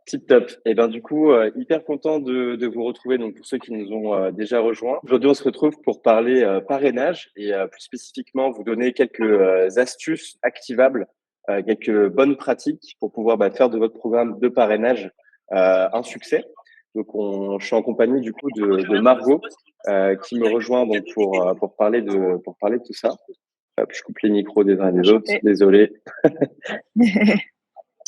Tip top. Et ben du coup, hyper content de vous retrouver. Donc pour ceux qui nous ont déjà rejoints, aujourd'hui on se retrouve pour parler parrainage et plus spécifiquement vous donner quelques astuces activables, quelques bonnes pratiques pour pouvoir faire de votre programme de parrainage un succès. Donc je suis en compagnie du coup de Margot qui me rejoint donc pour parler de tout ça. Hop, je coupe les micros des uns et des autres. Enchantée. Désolé.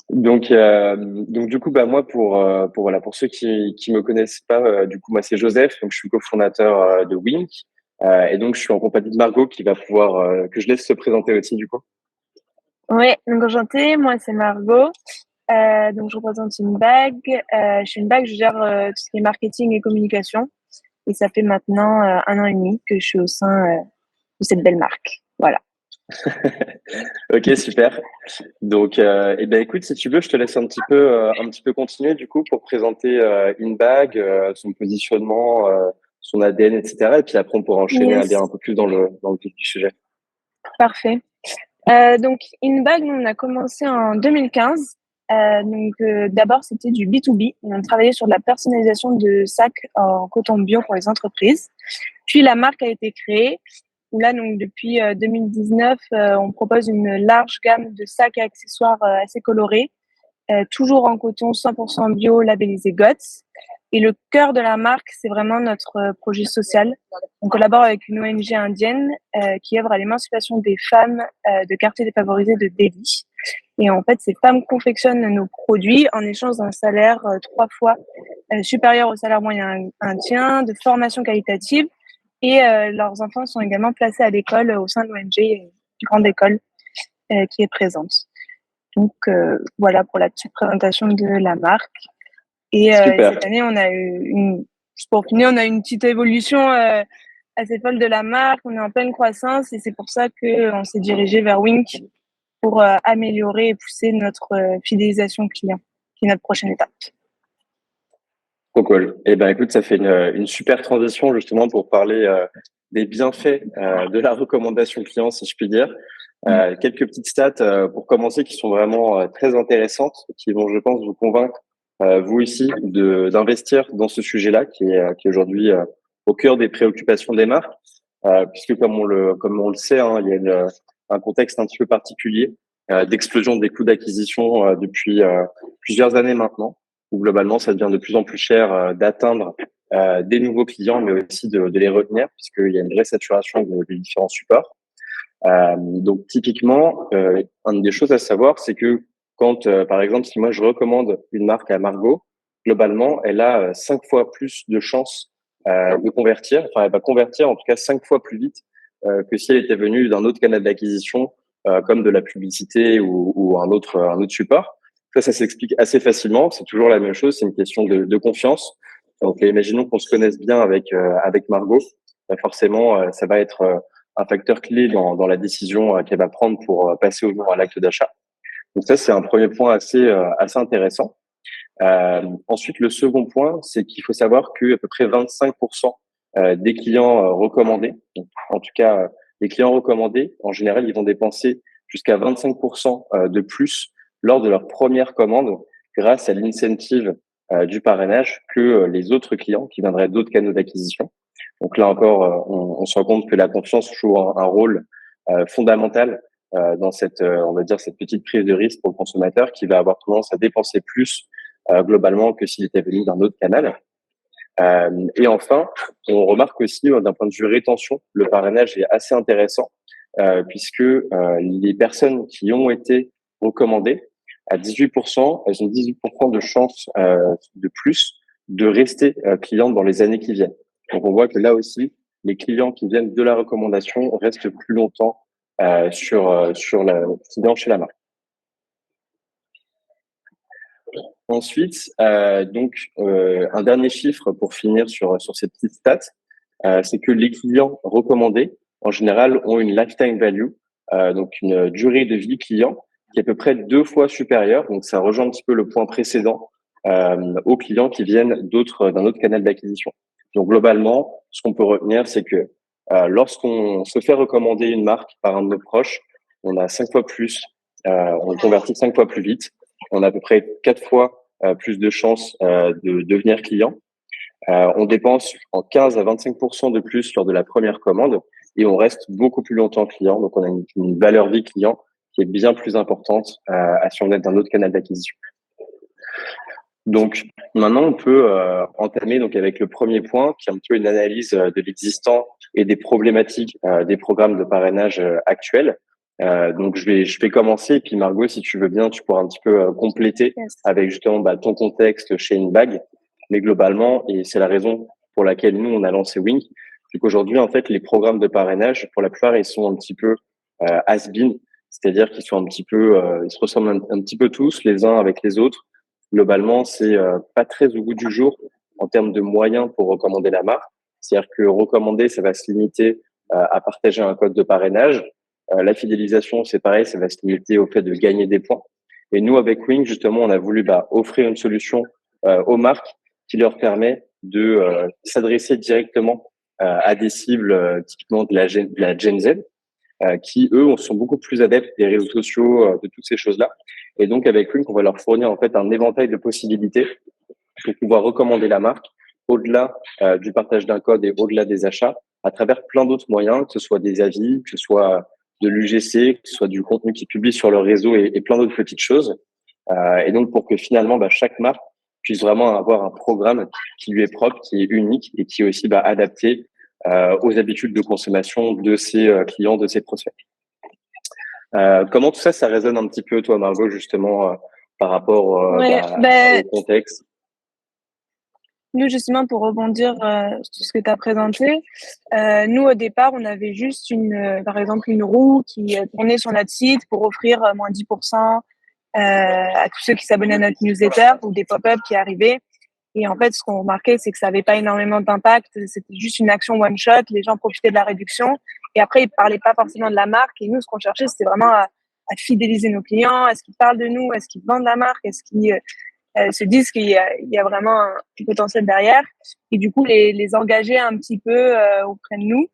Donc du coup moi pour ceux qui me connaissent pas du coup moi c'est Joseph, donc je suis cofondateur de Wink, et donc je suis en compagnie de Margot qui va pouvoir que je laisse se présenter aussi du coup. Ouais, donc enchantée, moi c'est Margot. Donc je représente une bague. Je suis une bague, je gère tout ce qui est marketing et communication. Et ça fait maintenant 1 an et demi que je suis au sein de cette belle marque. Voilà. Ok, super. Donc écoute, si tu veux je te laisse un petit peu continuer du coup pour présenter InBag, son positionnement, son ADN, etc. Et puis après on pourra enchaîner, aller Yes, un peu plus dans le vif du sujet. parfait. Donc InBag, nous, on a commencé en 2015. D'abord, c'était du B2B. On travaillait sur de la personnalisation de sacs en coton bio pour les entreprises. Puis la marque a été créée. Où là, donc, depuis 2019, on propose une large gamme de sacs et accessoires assez colorés, toujours en coton 100% bio, labellisé GOTS. Et le cœur de la marque, c'est vraiment notre projet social. On collabore avec une ONG indienne qui œuvre à l'émancipation des femmes de quartiers défavorisés de Delhi. Et en fait, ces femmes confectionnent nos produits en échange d'un salaire 3 fois supérieur au salaire moyen indien, de formation qualitative. Et leurs enfants sont également placés à l'école au sein de l'ONG, une grande école qui est présente. Donc voilà pour la petite présentation de la marque. Et Super. cette année, on a eu juste pour finir, on a eu une petite évolution assez folle de la marque. On est en pleine croissance et c'est pour ça qu'on s'est dirigé vers Wink pour améliorer et pousser notre fidélisation client, qui est notre prochaine étape. Trop cool. Eh ben, écoute, ça fait une super transition justement pour parler des bienfaits de la recommandation client, si je puis dire. Quelques petites stats pour commencer qui sont vraiment très intéressantes, qui vont, je pense, vous convaincre, vous ici, d'investir dans ce sujet-là qui est aujourd'hui au cœur des préoccupations des marques, puisque comme on le sait, hein, il y a un contexte un petit peu particulier d'explosion des coûts d'acquisition depuis plusieurs années maintenant, où globalement, ça devient de plus en plus cher d'atteindre des nouveaux clients, mais aussi de les retenir, puisqu'il y a une vraie saturation des différents supports. Donc, typiquement, une des choses à savoir, c'est que quand, par exemple, si moi je recommande une marque à Margot, globalement, elle a 5 fois plus de chances de convertir. Enfin, elle va convertir en tout cas 5 fois plus vite que si elle était venue d'un autre canal d'acquisition, comme de la publicité ou un autre support. Ça s'explique assez facilement. C'est toujours la même chose. C'est une question de confiance. Donc, imaginons qu'on se connaisse bien avec Margot. Forcément, ça va être un facteur clé dans la décision qu'elle va prendre pour passer ou non à l'acte d'achat. Donc ça, c'est un premier point assez intéressant. Ensuite, le second point, c'est qu'il faut savoir que à peu près 25% des clients recommandés, donc, en tout cas les clients recommandés, en général, ils vont dépenser jusqu'à 25% de plus lors de leur première commande grâce à l'incentive du parrainage que les autres clients qui viendraient d'autres canaux d'acquisition. Donc là encore, on se rend compte que la confiance joue un rôle fondamental dans on va dire, cette petite prise de risque pour le consommateur qui va avoir tendance à dépenser plus globalement que s'il était venu d'un autre canal. Et enfin, on remarque aussi d'un point de vue rétention, le parrainage est assez intéressant puisque les personnes qui ont été recommandées à 18%, elles ont 18% de chances de plus de rester clientes dans les années qui viennent. Donc on voit que là aussi, les clients qui viennent de la recommandation restent plus longtemps sur la client chez la marque. Ensuite, un dernier chiffre pour finir sur cette petite stat, c'est que les clients recommandés, en général, ont une lifetime value, donc une durée de vie client qui est à peu près 2 fois supérieure. Donc, ça rejoint un petit peu le point précédent aux clients qui viennent d'un autre canal d'acquisition. Donc, globalement, ce qu'on peut retenir, c'est que lorsqu'on se fait recommander une marque par un de nos proches, on a 5 fois plus, on convertit 5 fois plus vite. On a à peu près 4 fois plus de chances de devenir client. On dépense en 15 à 25% de plus lors de la première commande et on reste beaucoup plus longtemps client. Donc, on a une valeur vie client qui est bien plus importante à si on est d'un autre canal d'acquisition. Donc, maintenant, on peut entamer donc avec le premier point, qui est un peu une analyse de l'existant et des problématiques des programmes de parrainage actuels. Donc, je vais commencer. Et puis, Margot, si tu veux bien, tu pourras un petit peu compléter avec justement ton contexte chez Inbag. Mais globalement, et c'est la raison pour laquelle nous, on a lancé Wink, c'est qu'aujourd'hui, en fait, les programmes de parrainage, pour la plupart, ils sont un petit peu has-been, c'est-à-dire qu'ils sont un petit peu, ils se ressemblent un petit peu tous les uns avec les autres. Globalement, c'est pas très au goût du jour en termes de moyens pour recommander la marque. C'est-à-dire que recommander, ça va se limiter à partager un code de parrainage. La fidélisation, c'est pareil, ça va se limiter au fait de gagner des points. Et nous, avec Wing, justement, on a voulu offrir une solution aux marques qui leur permet de s'adresser directement à des cibles typiquement de la Gen Z, qui, eux, sont beaucoup plus adeptes des réseaux sociaux, de toutes ces choses-là. Et donc, avec Wink, on va leur fournir en fait un éventail de possibilités pour pouvoir recommander la marque au-delà du partage d'un code et au-delà des achats, à travers plein d'autres moyens, que ce soit des avis, que ce soit de l'UGC, que ce soit du contenu qui publie sur leur réseau et plein d'autres petites choses. Et donc, pour que finalement, chaque marque puisse vraiment avoir un programme qui lui est propre, qui est unique et qui est aussi adapté aux habitudes de consommation de ses clients, de ses prospects. Comment tout ça, ça résonne un petit peu, toi, Margot, justement, par rapport au contexte? Nous, justement, pour rebondir sur ce que tu as présenté, nous, au départ, on avait juste par exemple, une roue qui tournait sur notre site pour offrir moins 10% à tous ceux qui s'abonnaient à notre newsletter ou des pop-up qui arrivaient. Et en fait, ce qu'on remarquait, c'est que ça n'avait pas énormément d'impact. C'était juste une action one-shot. Les gens profitaient de la réduction. Et après, ils ne parlaient pas forcément de la marque. Et nous, ce qu'on cherchait, c'était vraiment à fidéliser nos clients. Est-ce qu'ils parlent de nous? Est-ce qu'ils vendent la marque? Est-ce qu'ils se disent qu'il y a vraiment un potentiel derrière? Et du coup, les engager un petit peu auprès de nous.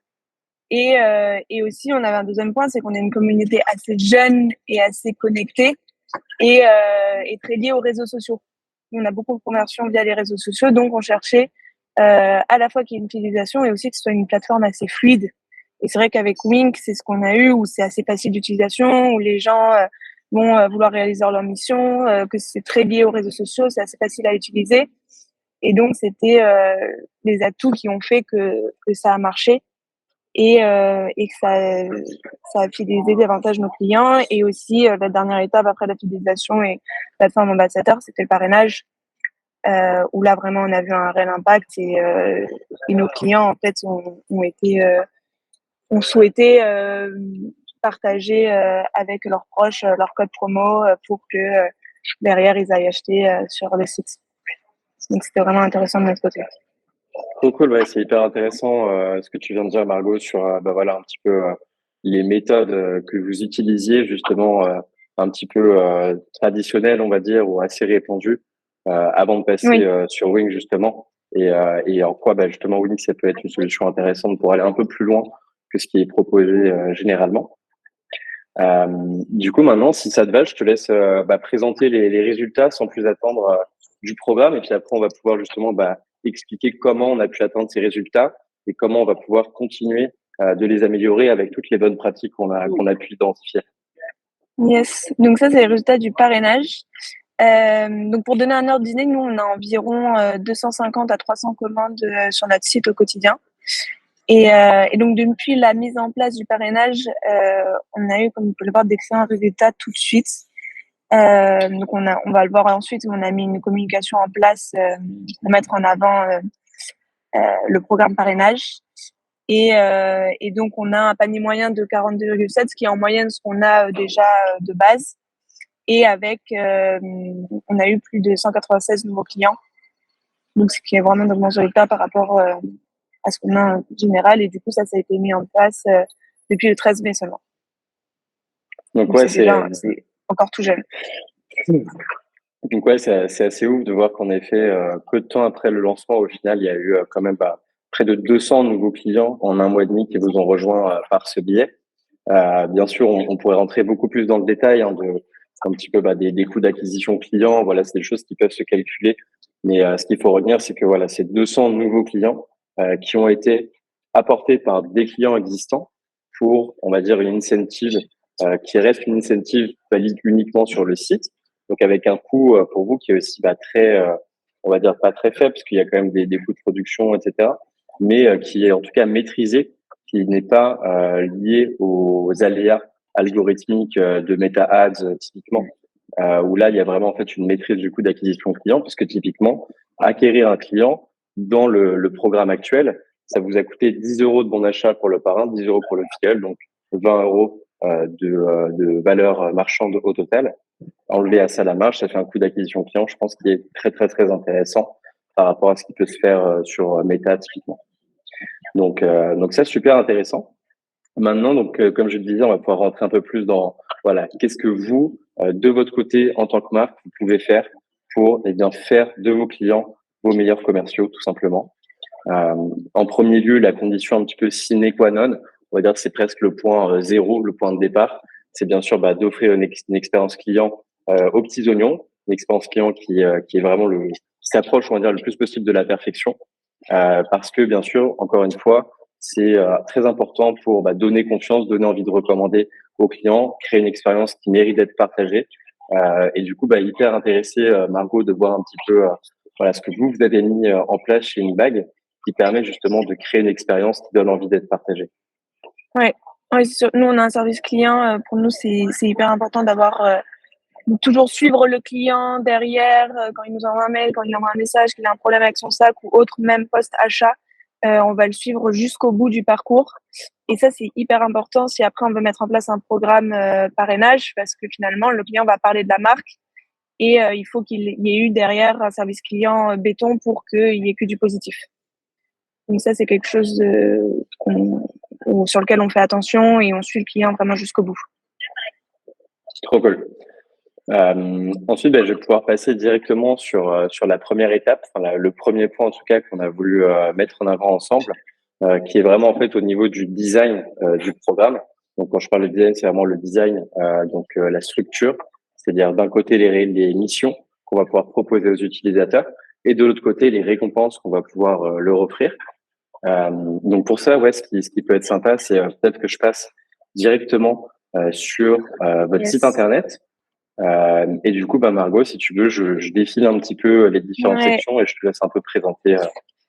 Et aussi, on avait un deuxième point, c'est qu'on est une communauté assez jeune et assez connectée et très liée aux réseaux sociaux. On a beaucoup de conversions via les réseaux sociaux, donc on cherchait à la fois qu'il y ait une utilisation et aussi que ce soit une plateforme assez fluide. Et c'est vrai qu'avec Wink, c'est ce qu'on a eu, où c'est assez facile d'utilisation, où les gens vont vouloir réaliser leur mission, que c'est très lié aux réseaux sociaux, c'est assez facile à utiliser. Et donc, c'était les atouts qui ont fait que ça a marché et que ça a fidélisé davantage nos clients. Et aussi, la dernière étape après la fidélisation et plateforme ambassadeur, c'était le parrainage, où là, vraiment, on a vu un réel impact et nos clients, en fait, ont souhaité partager avec leurs proches leur code promo pour que derrière, ils aillent acheter sur le site. Donc, c'était vraiment intéressant de notre côté. Trop cool, ouais, c'est hyper intéressant ce que tu viens de dire, Margot, sur voilà un petit peu les méthodes que vous utilisiez justement un petit peu traditionnelles, on va dire, ou assez répandues avant de passer sur Wing justement, et en quoi justement Wing ça peut être une solution intéressante pour aller un peu plus loin que ce qui est proposé généralement. Du coup, maintenant, si ça te va, je te laisse présenter les résultats sans plus attendre du programme, et puis après on va pouvoir justement expliquer comment on a pu atteindre ces résultats et comment on va pouvoir continuer de les améliorer avec toutes les bonnes pratiques qu'on a pu identifier. Yes, donc ça c'est les résultats du parrainage. Donc pour donner un ordre d'idée, nous on a environ 250 à 300 commandes sur notre site au quotidien. Et donc depuis la mise en place du parrainage, on a eu, comme vous pouvez le voir, d'excellents résultats tout de suite. Donc on va le voir ensuite, on a mis une communication en place pour mettre en avant le programme parrainage. Et donc on a un panier moyen de 42,7, ce qui est en moyenne ce qu'on a déjà de base. Et avec, on a eu plus de 196 nouveaux clients. Donc ce qui est vraiment un bon résultat par rapport à ce qu'on a en général. Et du coup, ça a été mis en place depuis le 13 mai seulement. Donc ouais, c'est encore tout jeune. Donc ouais, c'est assez ouf de voir qu'en effet, peu de temps après le lancement, au final, il y a eu quand même près de 200 nouveaux clients en un mois et demi qui vous ont rejoint par ce biais. Bien sûr, on pourrait rentrer beaucoup plus dans le détail de un petit peu des coûts d'acquisition client. Voilà, c'est des choses qui peuvent se calculer. Mais ce qu'il faut retenir, c'est que voilà, c'est 200 nouveaux clients qui ont été apportés par des clients existants pour, on va dire, une incentive qui reste une incentive valide uniquement sur le site. Donc avec un coût pour vous qui est aussi très, on va dire pas très faible, parce qu'il y a quand même des coûts de production, etc. Mais qui est en tout cas maîtrisé, qui n'est pas lié aux aléas algorithmiques de Meta Ads typiquement, où là il y a vraiment en fait une maîtrise du coût d'acquisition client, parce que typiquement acquérir un client dans le programme actuel, ça vous a coûté 10 euros de bon d'achat pour le parrain, 10 euros pour le filleul, donc 20 euros de valeur marchande au total. Enlever à ça la marge, ça fait un coût d'acquisition client, je pense, qui est très, très, très intéressant par rapport à ce qui peut se faire sur Meta typiquement. Donc ça, super intéressant. Maintenant, comme je le disais, on va pouvoir rentrer un peu plus dans, voilà, qu'est-ce que vous, de votre côté, en tant que marque, vous pouvez faire pour, faire de vos clients vos meilleurs commerciaux, tout simplement. En premier lieu, la condition un petit peu sine qua non, on va dire que c'est presque le point zéro, le point de départ, c'est bien sûr d'offrir une expérience client aux petits oignons, une expérience client qui est vraiment qui s'approche, on va dire, le plus possible de la perfection, parce que bien sûr, encore une fois, c'est très important pour donner confiance, donner envie de recommander aux clients, créer une expérience qui mérite d'être partagée. Et du coup, hyper intéressé, Margot, de voir un petit peu voilà ce que vous avez mis en place chez InBag, qui permet justement de créer une expérience qui donne envie d'être partagée. Ouais, ouais, c'est sûr. Nous, on a un service client. Pour nous, c'est hyper important d'avoir toujours suivre le client derrière quand il nous envoie un mail, quand il envoie un message, qu'il a un problème avec son sac ou autre, même post-achat. On va le suivre jusqu'au bout du parcours. Et ça, c'est hyper important si après on veut mettre en place un programme parrainage, parce que finalement, le client va parler de la marque et il faut qu'il y ait eu derrière un service client béton pour qu'il y ait que du positif. Donc ça, c'est quelque chose sur lequel on fait attention et on suit le client vraiment jusqu'au bout. C'est trop cool. Ensuite, je vais pouvoir passer directement sur la première étape, le premier point en tout cas qu'on a voulu mettre en avant ensemble, qui est vraiment en fait au niveau du design du programme. Donc quand je parle de design, c'est vraiment le design, la structure, c'est-à-dire d'un côté les missions qu'on va pouvoir proposer aux utilisateurs et de l'autre côté les récompenses qu'on va pouvoir leur offrir. Donc pour ça, ouais, ce qui peut être sympa, c'est peut-être que je passe directement sur votre site internet. Et du coup, Margot, si tu veux, je défile un petit peu les différentes sections et je te laisse un peu présenter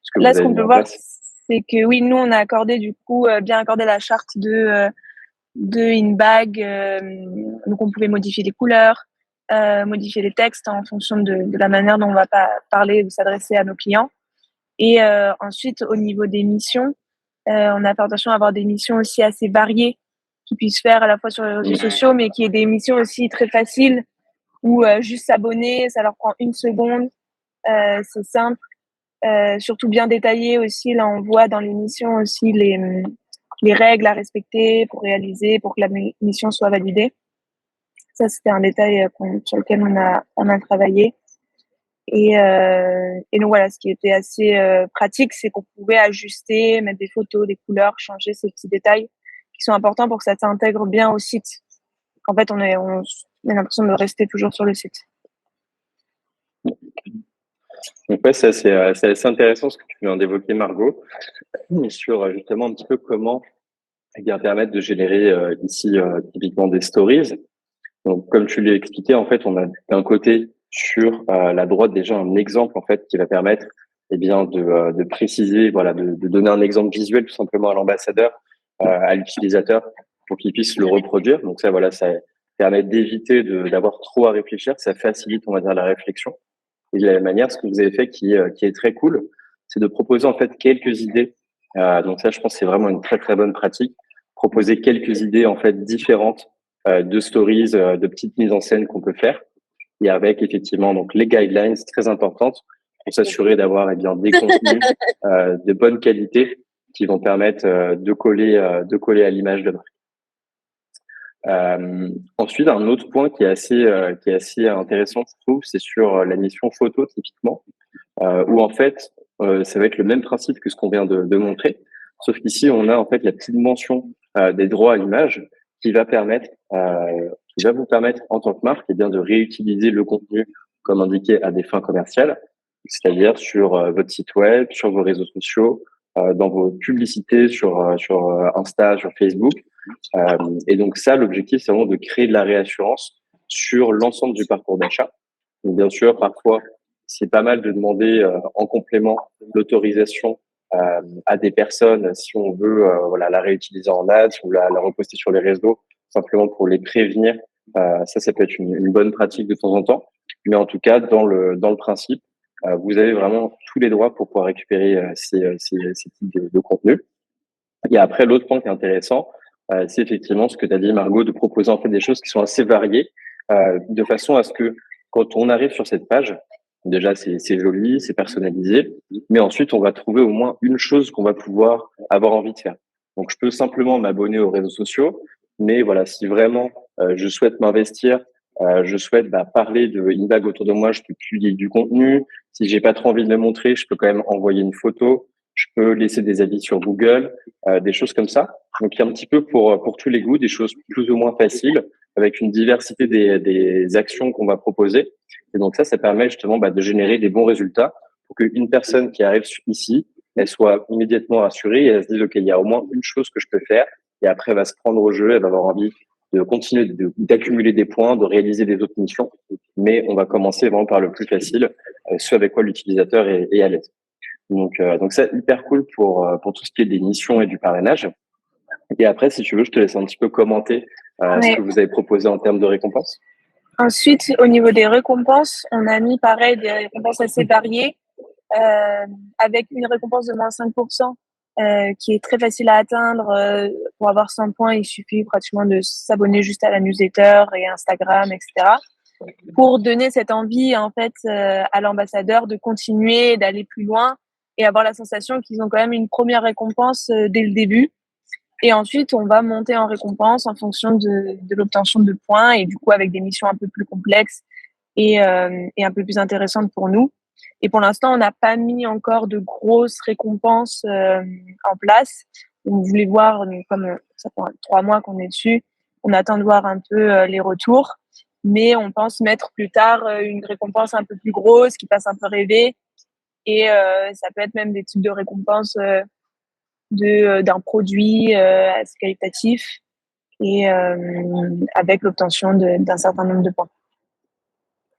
ce que là, vous avez ce qu'on mis peut en voir, place. c'est que oui, nous, on a accordé du coup bien accordé la charte de InBag. Donc, on pouvait modifier les couleurs, modifier les textes en fonction de la manière dont on va parler ou s'adresser à nos clients. Et ensuite, au niveau des missions, on a fait attention à avoir des missions aussi assez variées qui puissent faire à la fois sur les réseaux sociaux, mais qui est des missions aussi très faciles où juste s'abonner, ça leur prend 1 seconde, c'est simple, surtout bien détaillé aussi. Là, on voit dans les missions aussi les règles à respecter pour réaliser, pour que la mission soit validée. Ça, c'était un détail sur lequel on a travaillé. Et donc voilà, ce qui était assez pratique, c'est qu'on pouvait ajuster, mettre des photos, des couleurs, changer ces petits détails qui sont importants pour que ça s'intègre bien au site. En fait, on a l'impression de rester toujours sur le site. Donc ouais, c'est assez intéressant ce que tu viens d'évoquer, Margot, sur justement un petit peu comment permettre de générer ici typiquement des stories. Donc comme tu l'as expliqué, en fait, on a d'un côté sur la droite déjà un exemple en fait qui va permettre de préciser, voilà, de donner un exemple visuel tout simplement à l'ambassadeur, à l'utilisateur pour qu'il puisse le reproduire. Donc ça, voilà, ça permet d'éviter d'avoir trop à réfléchir, ça facilite, on va dire, la réflexion. Et de la même manière, ce que vous avez fait qui est très cool, c'est de proposer en fait quelques idées. Donc ça, je pense que c'est vraiment une très très bonne pratique. Proposer quelques idées en fait différentes de stories, de petites mises en scène qu'on peut faire. Et avec effectivement donc les guidelines très importantes pour s'assurer d'avoir des contenus de bonne qualité qui vont permettre de coller à l'image de marque. Ensuite, un autre point qui est assez intéressant, je trouve, c'est sur la mission photo typiquement, où en fait, ça va être le même principe que ce qu'on vient de montrer, sauf qu'ici, on a en fait la petite mention des droits à l'image qui va permettre tout qui va vous permettre en tant que marque eh bien, de réutiliser le contenu comme indiqué à des fins commerciales, c'est-à-dire sur votre site web, sur vos réseaux sociaux, dans vos publicités sur Insta, sur Facebook. Et donc ça, l'objectif, c'est vraiment de créer de la réassurance sur l'ensemble du parcours d'achat. Donc bien sûr, parfois, c'est pas mal de demander en complément l'autorisation à des personnes si on veut voilà la réutiliser en ads ou la reposter sur les réseaux simplement pour les prévenir. Ça peut être une bonne pratique de temps en temps. Mais en tout cas, dans le principe, vous avez vraiment tous les droits pour pouvoir récupérer ces types de contenus. Et après, l'autre point qui est intéressant, c'est effectivement ce que tu as dit, Margot, de proposer en fait des choses qui sont assez variées, de façon à ce que quand on arrive sur cette page, déjà c'est joli, c'est personnalisé, mais ensuite on va trouver au moins une chose qu'on va pouvoir avoir envie de faire. Donc je peux simplement m'abonner aux réseaux sociaux, mais voilà, si vraiment je souhaite m'investir, je souhaite parler de InBag autour de moi, je peux publier du contenu. Si j'ai pas trop envie de le montrer, je peux quand même envoyer une photo. Je peux laisser des avis sur Google, des choses comme ça. Donc il y a un petit peu pour tous les goûts, des choses plus ou moins faciles, avec une diversité des actions qu'on va proposer. Et donc ça permet justement de générer des bons résultats pour qu'une personne qui arrive ici, elle soit immédiatement rassurée et elle se dise, OK, il y a au moins une chose que je peux faire. Et après, elle va se prendre au jeu, elle va avoir envie de continuer d'accumuler des points, de réaliser des autres missions. Mais on va commencer vraiment par le plus facile, ce avec quoi l'utilisateur est à l'aise. Donc c'est hyper cool pour tout ce qui est des missions et du parrainage. Et après, si tu veux, je te laisse un petit peu commenter ce que vous avez proposé en termes de récompenses. Ensuite, au niveau des récompenses, on a mis pareil des récompenses assez variées, avec une récompense de moins 5%, qui est très facile à atteindre. Pour avoir 100 points, il suffit pratiquement de s'abonner juste à la newsletter et Instagram, etc. Pour donner cette envie, en fait, à l'ambassadeur de continuer, d'aller plus loin et avoir la sensation qu'ils ont quand même une première récompense dès le début. Et ensuite, on va monter en récompense en fonction de l'obtention de points et du coup avec des missions un peu plus complexes et un peu plus intéressantes pour nous. Et pour l'instant, on n'a pas mis encore de grosses récompenses en place. On voulait voir, comme ça fait 3 mois qu'on est dessus, on attend de voir un peu les retours. Mais on pense mettre plus tard une récompense un peu plus grosse qui fasse un peu rêver. Et ça peut être même des types de récompenses d'un produit assez qualitatif et avec l'obtention d'un certain nombre de points.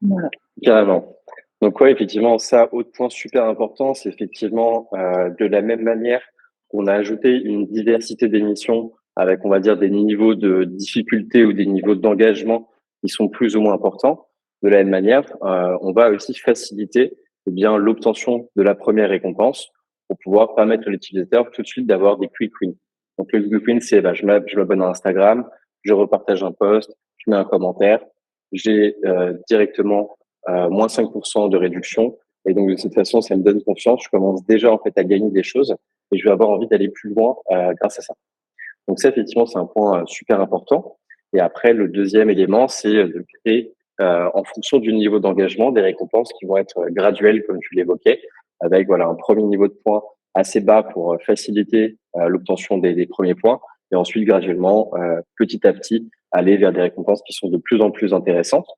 Voilà. Carrément. Donc ouais, effectivement, ça, autre point super important, c'est effectivement de la même manière qu'on a ajouté une diversité d'émissions avec, on va dire, des niveaux de difficulté ou des niveaux d'engagement qui sont plus ou moins importants. De la même manière, on va aussi faciliter bien l'obtention de la première récompense pour pouvoir permettre à l'utilisateur tout de suite d'avoir des quick wins. Donc le quick win, c'est je m'abonne à Instagram, je repartage un post, je mets un commentaire, j'ai directement moins 5% de réduction. Et donc, de cette façon, ça me donne confiance. Je commence déjà, en fait, à gagner des choses et je vais avoir envie d'aller plus loin grâce à ça. Donc, ça, effectivement, c'est un point super important. Et après, le deuxième élément, c'est de créer, en fonction du niveau d'engagement, des récompenses qui vont être graduelles, comme tu l'évoquais, avec voilà un premier niveau de points assez bas pour faciliter l'obtention des premiers points. Et ensuite, graduellement, petit à petit, aller vers des récompenses qui sont de plus en plus intéressantes.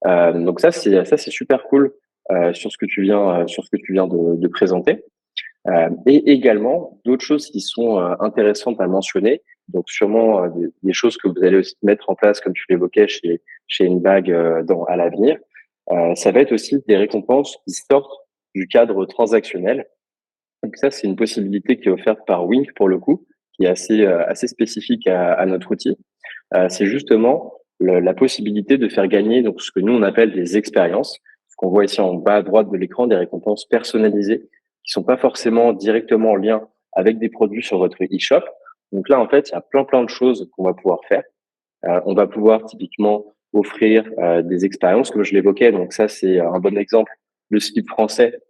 Donc ça c'est super cool sur ce que tu viens de présenter. Et également d'autres choses qui sont intéressantes à mentionner. Donc sûrement des choses que vous allez aussi mettre en place comme tu l'évoquais chez InBag à l'avenir. Ça va être aussi des récompenses qui sortent du cadre transactionnel. Donc ça c'est une possibilité qui est offerte par Wink pour le coup, qui est assez spécifique à notre outil. C'est justement la possibilité de faire gagner donc ce que nous on appelle des expériences. Ce qu'on voit ici en bas à droite de l'écran, des récompenses personnalisées qui sont pas forcément directement en lien avec des produits sur votre e-shop. Donc là, en fait, il y a plein de choses qu'on va pouvoir faire. On va pouvoir typiquement offrir des expériences, comme je l'évoquais. Donc ça, c'est un bon exemple. Le slip français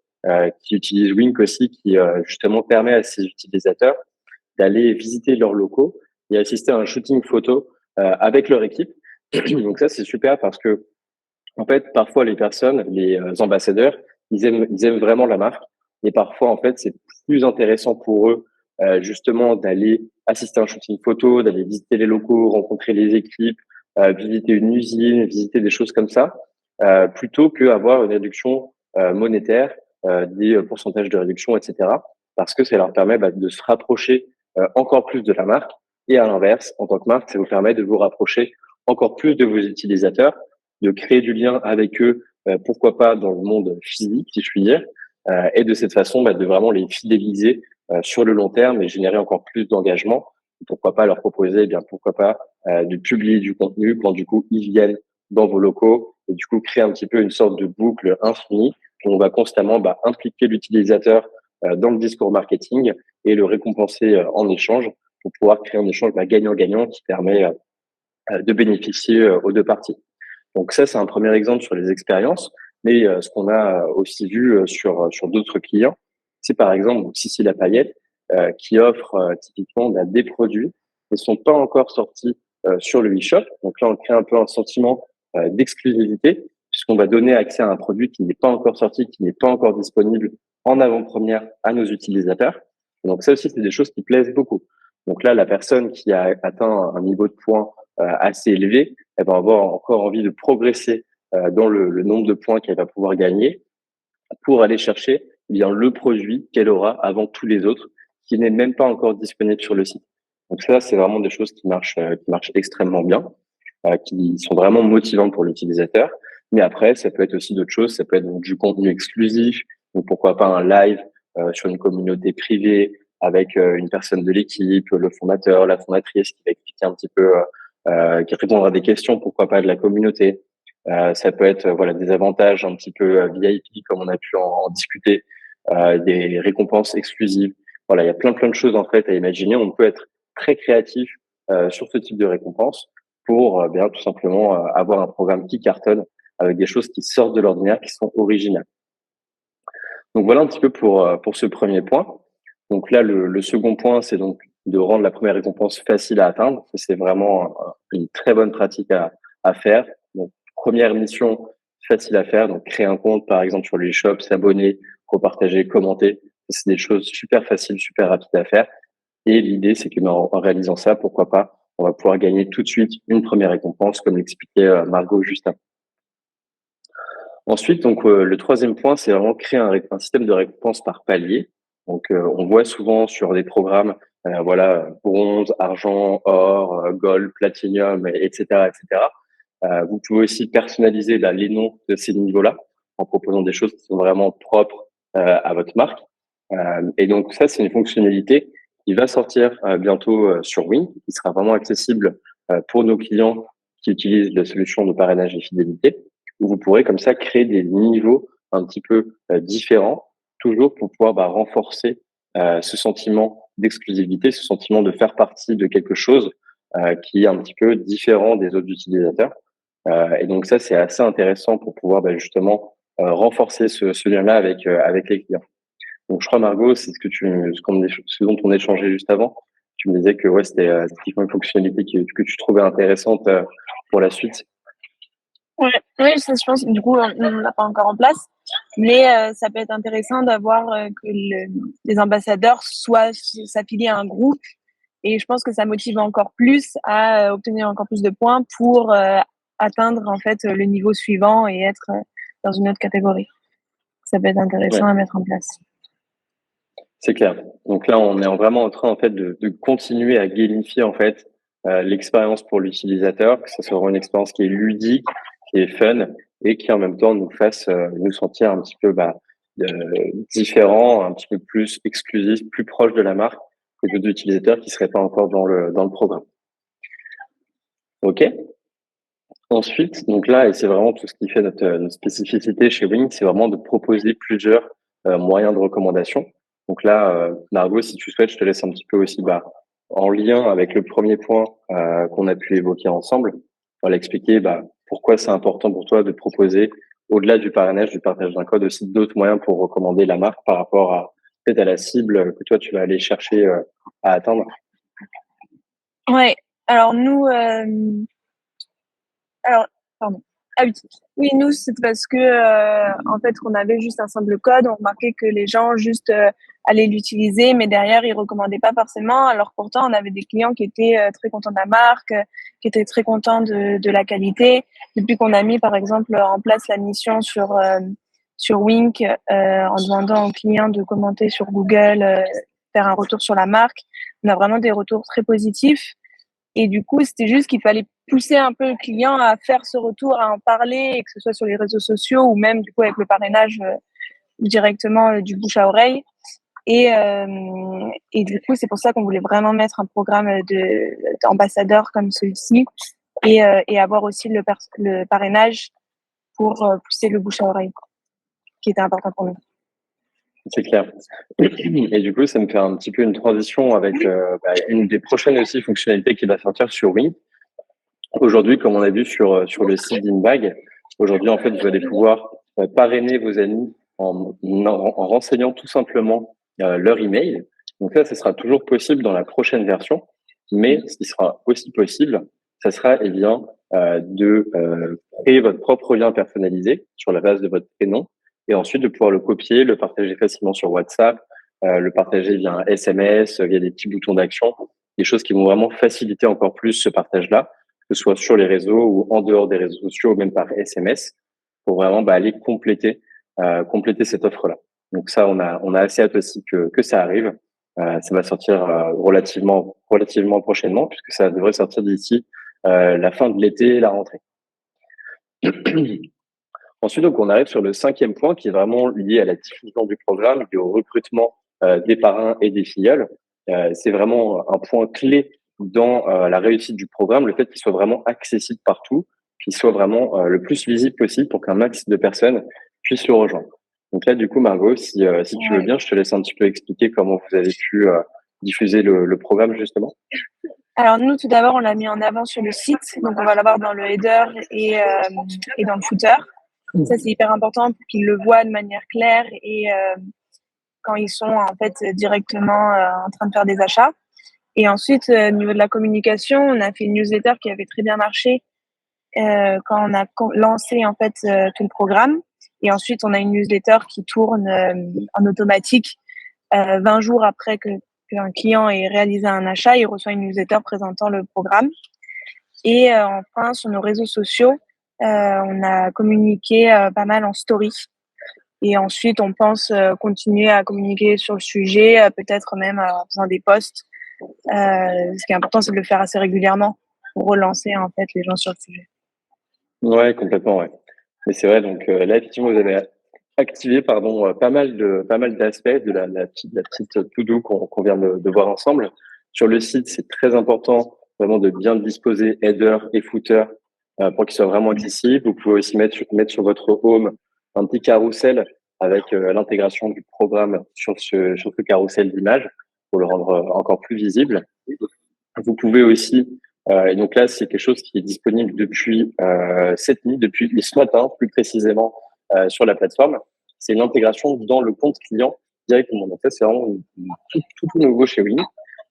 qui utilise Wink aussi, qui justement permet à ses utilisateurs d'aller visiter leurs locaux et assister à un shooting photo avec leur équipe. Donc ça, c'est super parce que, en fait, parfois les personnes, les ambassadeurs, ils aiment vraiment la marque. Et parfois, en fait, c'est plus intéressant pour eux, justement, d'aller assister à un shooting photo, d'aller visiter les locaux, rencontrer les équipes, visiter une usine, visiter des choses comme ça, plutôt qu'avoir une réduction monétaire, des pourcentages de réduction, etc. Parce que ça leur permet de se rapprocher encore plus de la marque. Et à l'inverse, en tant que marque, ça vous permet de vous rapprocher encore plus de vos utilisateurs, de créer du lien avec eux, pourquoi pas dans le monde physique, si je puis dire, et de cette façon, de vraiment les fidéliser sur le long terme et générer encore plus d'engagement. Pourquoi pas leur proposer, pourquoi pas de publier du contenu quand du coup ils viennent dans vos locaux et du coup créer un petit peu une sorte de boucle infinie où on va constamment impliquer l'utilisateur dans le discours marketing et le récompenser en échange pour pouvoir créer un échange gagnant-gagnant qui permet de bénéficier aux deux parties. Donc ça, c'est un premier exemple sur les expériences. Mais ce qu'on a aussi vu sur d'autres clients, c'est par exemple Sissi La Paillette qui offre typiquement des produits qui ne sont pas encore sortis sur le e-shop. Donc là, on crée un peu un sentiment d'exclusivité puisqu'on va donner accès à un produit qui n'est pas encore sorti, qui n'est pas encore disponible en avant-première à nos utilisateurs. Et donc ça aussi, c'est des choses qui plaisent beaucoup. Donc là, la personne qui a atteint un niveau de points assez élevé, elle va avoir encore envie de progresser dans le nombre de points qu'elle va pouvoir gagner pour aller chercher le produit qu'elle aura avant tous les autres, qui n'est même pas encore disponible sur le site. Donc ça, c'est vraiment des choses qui marchent extrêmement bien, qui sont vraiment motivantes pour l'utilisateur. Mais après, ça peut être aussi d'autres choses. Ça peut être donc du contenu exclusif, donc pourquoi pas un live sur une communauté privée avec une personne de l'équipe, le fondateur, la fondatrice qui va expliquer un petit peu, qui répondra à des questions, pourquoi pas de la communauté. Ça peut être des avantages un petit peu VIP comme on a pu en discuter, des récompenses exclusives. Voilà, il y a plein de choses en fait à imaginer. On peut être très créatif sur ce type de récompense pour tout simplement avoir un programme qui cartonne avec des choses qui sortent de l'ordinaire, qui sont originales. Donc voilà un petit peu pour ce premier point. Donc là, le second point, c'est donc de rendre la première récompense facile à atteindre. C'est vraiment une très bonne pratique à faire. Donc, première mission facile à faire. Donc, créer un compte, par exemple, sur l'e-shop, s'abonner, repartager, commenter. C'est des choses super faciles, super rapides à faire. Et l'idée, c'est que en réalisant ça, pourquoi pas, on va pouvoir gagner tout de suite une première récompense, comme l'expliquait Margot juste avant. Ensuite, donc le troisième point, c'est vraiment créer un système de récompense par palier. Donc, on voit souvent sur des programmes, bronze, argent, or, gold, platinum, etc., etc. Vous pouvez aussi personnaliser les noms de ces niveaux-là en proposant des choses qui sont vraiment propres à votre marque. Et donc ça, c'est une fonctionnalité qui va sortir bientôt sur Wing, qui sera vraiment accessible pour nos clients qui utilisent la solution de parrainage et fidélité, où vous pourrez comme ça créer des niveaux un petit peu différents, toujours pour pouvoir renforcer ce sentiment d'exclusivité, ce sentiment de faire partie de quelque chose qui est un petit peu différent des autres utilisateurs. Et donc ça, c'est assez intéressant pour pouvoir justement renforcer ce lien-là avec les clients. Donc je crois Margot, c'est ce dont on échangeait juste avant. Tu me disais que c'était typiquement une fonctionnalité que tu trouvais intéressante pour la suite. Ouais, oui, ça, je pense, du coup, on l'a pas encore en place, mais ça peut être intéressant d'avoir que les ambassadeurs s'affilient à un groupe, et je pense que ça motive encore plus à obtenir encore plus de points pour atteindre en fait le niveau suivant et être dans une autre catégorie. Ça peut être intéressant Ouais, à mettre en place. c'est clair. Donc là, on est vraiment en train en fait de continuer à gamifier en fait l'expérience pour l'utilisateur, que ce soit une expérience qui est ludique, qui est fun et qui en même temps nous fasse nous sentir un petit peu différents, un petit peu plus exclusifs, plus proches de la marque que d'autres utilisateurs qui seraient pas encore dans le programme. Ok. Ensuite, donc là, et c'est vraiment tout ce qui fait notre spécificité chez Wing, c'est vraiment de proposer plusieurs moyens de recommandation. Donc là, Margot, si tu souhaites, je te laisse un petit peu aussi en lien avec le premier point qu'on a pu évoquer ensemble, voilà, expliquer pourquoi c'est important pour toi de proposer, au-delà du parrainage, du partage d'un code, aussi d'autres moyens pour recommander la marque par rapport à peut-être à la cible que toi, tu vas aller chercher à atteindre. Ouais. Alors nous, alors, pardon. Ah oui. Oui, nous, c'est parce que, en fait, qu'on avait juste un simple code, on remarquait que les gens juste allaient l'utiliser, mais derrière, ils recommandaient pas forcément. Alors pourtant, on avait des clients qui étaient très contents de la marque, qui étaient très contents de la qualité. Depuis qu'on a mis, par exemple, en place la mission sur Wink, en demandant aux clients de commenter sur Google, faire un retour sur la marque, on a vraiment des retours très positifs. Et du coup, c'était juste qu'il fallait pousser un peu le client à faire ce retour, à en parler, et que ce soit sur les réseaux sociaux ou même du coup avec le parrainage directement du bouche à oreille. Et du coup, c'est pour ça qu'on voulait vraiment mettre un programme d'ambassadeurs comme celui-ci et avoir aussi le parrainage pour pousser le bouche à oreille, qui était important pour nous. C'est clair. Et du coup, ça me fait un petit peu une transition avec une des prochaines aussi fonctionnalités qui va sortir sur Wing. Aujourd'hui, comme on a vu sur le site d'Inbag, aujourd'hui, en fait, vous allez pouvoir parrainer vos amis en renseignant tout simplement leur email. Donc ça, ce sera toujours possible dans la prochaine version. Mais ce qui sera aussi possible, ça sera de créer votre propre lien personnalisé sur la base de votre prénom et ensuite de pouvoir le copier, le partager facilement sur WhatsApp, le partager via un SMS, via des petits boutons d'action, des choses qui vont vraiment faciliter encore plus ce partage-là, que ce soit sur les réseaux ou en dehors des réseaux sociaux, ou même par SMS, pour vraiment aller compléter cette offre-là. Donc ça, on a assez hâte aussi que ça arrive. Ça va sortir relativement prochainement, puisque ça devrait sortir d'ici la fin de l'été, la rentrée. Ensuite, donc, on arrive sur le 5e point qui est vraiment lié à la diffusion du programme et au recrutement des parrains et des filleuls. C'est vraiment un point clé dans la réussite du programme, le fait qu'il soit vraiment accessible partout, qu'il soit vraiment le plus visible possible pour qu'un max de personnes puissent le rejoindre. Donc là, du coup, Margot, si tu veux bien, je te laisse un petit peu expliquer comment vous avez pu diffuser le programme justement. Alors nous, tout d'abord, on l'a mis en avant sur le site, donc on va l'avoir dans le header et dans le footer. Ça, c'est hyper important pour qu'ils le voient de manière claire et quand ils sont en fait directement en train de faire des achats. Et ensuite, au niveau de la communication, on a fait une newsletter qui avait très bien marché quand on a lancé en fait tout le programme. Et ensuite, on a une newsletter qui tourne en automatique 20 jours après qu'un client ait réalisé un achat, il reçoit une newsletter présentant le programme. Et enfin, sur nos réseaux sociaux, on a communiqué pas mal en story. Et ensuite, on pense continuer à communiquer sur le sujet, peut-être même en faisant des posts. Ce qui est important, c'est de le faire assez régulièrement pour relancer en fait les gens sur le sujet. Ouais, complètement, ouais. Mais c'est vrai, donc là, effectivement, vous avez activé, pas mal d'aspects de la petite to-do qu'on vient de voir ensemble. Sur le site, c'est très important vraiment de bien disposer header et footer pour qu'ils soient vraiment accessibles. Vous pouvez aussi mettre sur votre home un petit carrousel avec l'intégration du programme sur ce carrousel d'images pour le rendre encore plus visible. Vous pouvez aussi, et donc là, c'est quelque chose qui est disponible depuis cette nuit, depuis ce matin, plus précisément sur la plateforme. C'est une intégration dans le compte client directement. Donc ça, c'est vraiment tout nouveau chez Win.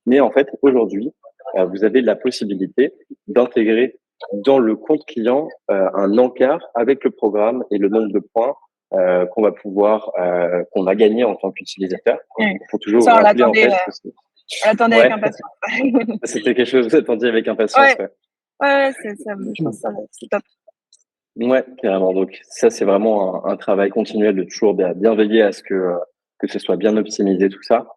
Mais en fait, aujourd'hui, vous avez la possibilité d'intégrer dans le compte client un encart avec le programme et le nombre de points qu'on a gagné en tant qu'utilisateur. Il faut toujours ça, rappeler en fait que on l'attendait avec impatience. c'était quelque chose que vous attendiez avec impatience. Ouais, c'est ça. Je pense que c'est top. Ouais, carrément. Donc ça, c'est vraiment un travail continuel de toujours bien veiller à ce que ce soit bien optimisé tout ça.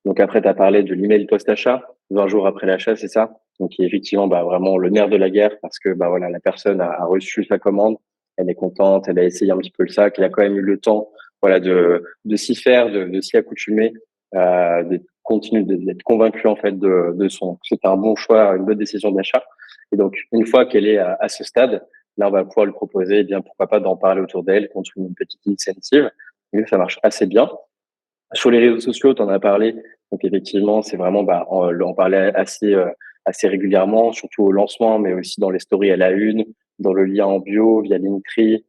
Donc après, tu as parlé de l'email post-achat, 20 jours après l'achat, c'est ça. Donc qui est effectivement vraiment le nerf de la guerre parce que voilà, la personne a reçu sa commande, elle est contente, elle a essayé un petit peu le sac, elle a quand même eu le temps de s'y faire, de s'y accoutumer, d'être convaincue en fait que c'était un bon choix, une bonne décision d'achat. Et donc une fois qu'elle est à ce stade, là, on va pouvoir lui proposer, pourquoi pas d'en parler autour d'elle contre une petite incentive. Et ça marche assez bien. Sur les réseaux sociaux, tu en as parlé. Donc, effectivement, c'est vraiment, on parlait assez régulièrement, surtout au lancement, mais aussi dans les stories à la une, dans le lien en bio, via Linktree,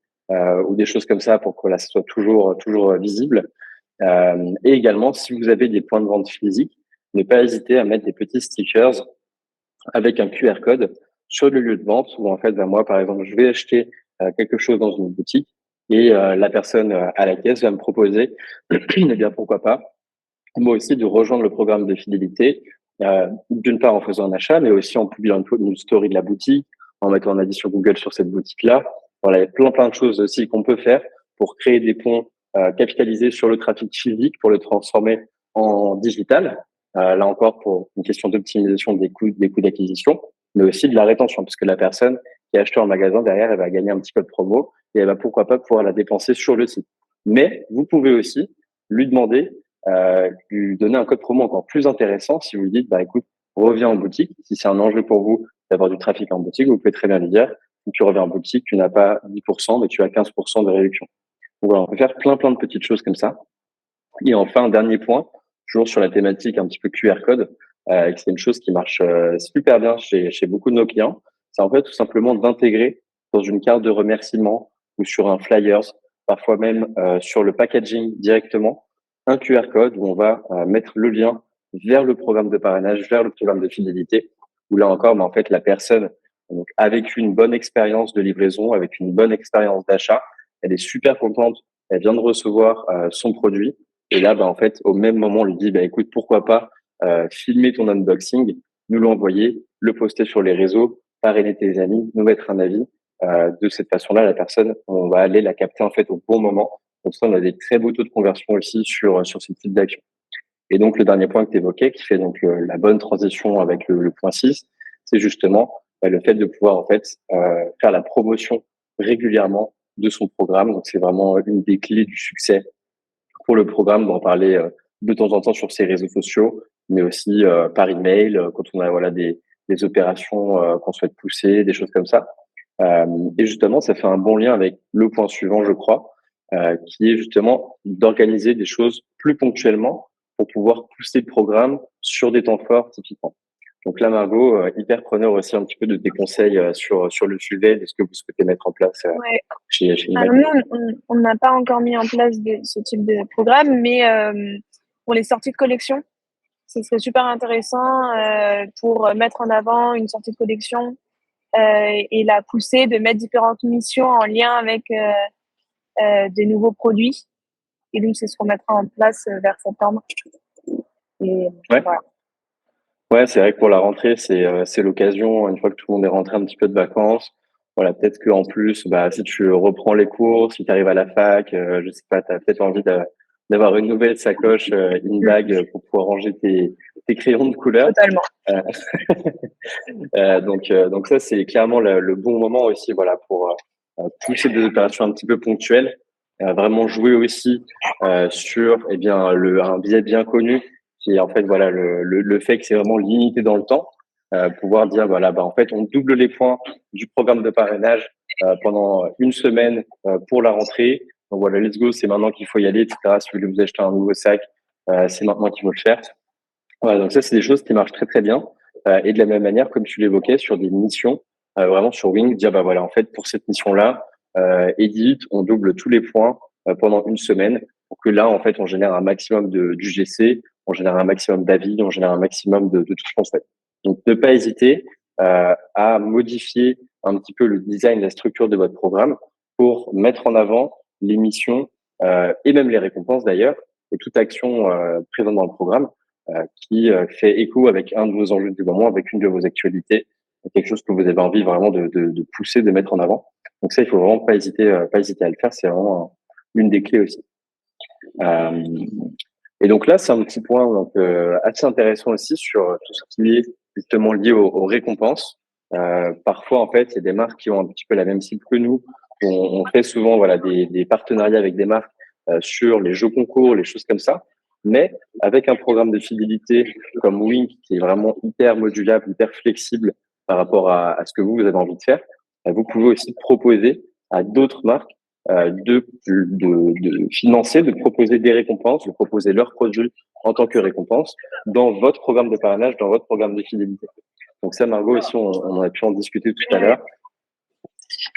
ou des choses comme ça pour que ça soit toujours visible. Et également, si vous avez des points de vente physiques, ne pas hésiter à mettre des petits stickers avec un QR code sur le lieu de vente où en fait, moi, par exemple, je vais acheter quelque chose dans une boutique et la personne à la caisse va me proposer, eh bien pourquoi pas, moi aussi de rejoindre le programme de fidélité, d'une part en faisant un achat, mais aussi en publiant une story de la boutique, en mettant un avis sur Google sur cette boutique-là. Voilà, il y a plein de choses aussi qu'on peut faire pour créer des ponts, capitaliser sur le trafic physique pour le transformer en digital. Là encore, pour une question d'optimisation des coûts d'acquisition, mais aussi de la rétention, parce que la personne qui a acheté en magasin derrière, elle va gagner un petit code promo et elle va pourquoi pas pouvoir la dépenser sur le site. Mais vous pouvez aussi lui demander, lui donner un code promo encore plus intéressant si vous lui dites, bah écoute, reviens en boutique. Si c'est un enjeu pour vous d'avoir du trafic en boutique, vous pouvez très bien lui dire, si tu reviens en boutique, tu n'as pas 10%, mais tu as 15% de réduction. Donc voilà, on peut faire plein de petites choses comme ça. Et enfin, un dernier point, toujours sur la thématique un petit peu QR code, c'est une chose qui marche super bien chez beaucoup de nos clients. C'est en fait tout simplement d'intégrer dans une carte de remerciement ou sur un flyers, parfois même sur le packaging directement, un QR code où on va mettre le lien vers le programme de parrainage, vers le programme de fidélité, où là encore, en fait, la personne, donc, avec une bonne expérience de livraison, avec une bonne expérience d'achat, elle est super contente, elle vient de recevoir son produit et là, en fait, au même moment, on lui dit, écoute, pourquoi pas filmer ton unboxing, nous l'envoyer, le poster sur les réseaux, parrainer tes amis, nous mettre un avis. De cette façon-là, la personne, on va aller la capter en fait au bon moment. Donc ça, on a des très beaux taux de conversion aussi sur ce type d'action. Et donc, le dernier point que tu évoquais, qui fait donc la bonne transition avec le point 6, c'est justement le fait de pouvoir en fait faire la promotion régulièrement de son programme. Donc, c'est vraiment une des clés du succès pour le programme, d'en parler de temps en temps sur ses réseaux sociaux, mais aussi par email quand on a des opérations qu'on souhaite pousser, des choses comme ça. Et justement, ça fait un bon lien avec le point suivant, je crois, qui est justement d'organiser des choses plus ponctuellement pour pouvoir pousser le programme sur des temps forts typiquement. Donc là, Margot, hyper preneur aussi un petit peu de tes conseils sur le sujet, de ce que vous souhaitez mettre en place Ouais. chez Alors Impact. nous, on n'a pas encore mis en place ce type de programme, mais pour les sorties de collection, ce serait super intéressant pour mettre en avant une sortie de collection et la pousser, de mettre différentes missions en lien avec des nouveaux produits. Et donc, c'est ce qu'on mettra en place vers septembre. Et Ouais. voilà. Ouais, c'est vrai que pour la rentrée, c'est l'occasion, une fois que tout le monde est rentré un petit peu de vacances, voilà, peut-être qu'en plus, si tu reprends les cours, si tu arrives à la fac, je sais pas, tu as peut-être envie d'avoir une nouvelle sacoche, une bague pour pouvoir ranger tes crayons de couleur. Totalement. Euh, donc ça, c'est clairement le bon moment aussi, voilà, pour pousser des opérations un petit peu ponctuelles, vraiment jouer aussi sur, eh bien, un biais bien connu qui est en fait, voilà, le fait que c'est vraiment limité dans le temps, pouvoir dire, voilà, en fait, on double les points du programme de parrainage pendant une semaine pour la rentrée. Donc voilà, let's go, c'est maintenant qu'il faut y aller, etc. Si vous voulez vous acheter un nouveau sac, c'est maintenant qu'il faut le faire. Voilà, donc ça, c'est des choses qui marchent très bien. Et de la même manière, comme tu l'évoquais, sur des missions, vraiment sur Wing, dire voilà, en fait, pour cette mission-là, Edit, on double tous les points pendant une semaine pour que là, en fait, on génère un maximum du GC, on génère un maximum d'avis, on génère un maximum de tout ce qu'on souhaite. Donc, ne pas hésiter à modifier un petit peu le design, la structure de votre programme pour mettre en avant les missions et même les récompenses d'ailleurs, et toute action présente dans le programme qui fait écho avec un de vos enjeux du moment, avec une de vos actualités, quelque chose que vous avez envie vraiment de pousser, de mettre en avant. Donc ça, il faut vraiment pas hésiter à le faire. C'est vraiment une des clés aussi. Et donc là, c'est un petit point donc, assez intéressant aussi sur tout ce qui est justement lié aux récompenses. Parfois, en fait, il y a des marques qui ont un petit peu la même cible que nous. On fait souvent voilà des partenariats avec des marques sur les jeux concours, les choses comme ça. Mais avec un programme de fidélité comme Wink, qui est vraiment hyper modulable, hyper flexible par rapport à ce que vous avez envie de faire, vous pouvez aussi proposer à d'autres marques de financer, de proposer des récompenses, de proposer leurs produits en tant que récompense dans votre programme de parrainage, dans votre programme de fidélité. Donc ça, Margot, aussi, on a pu en discuter tout à l'heure.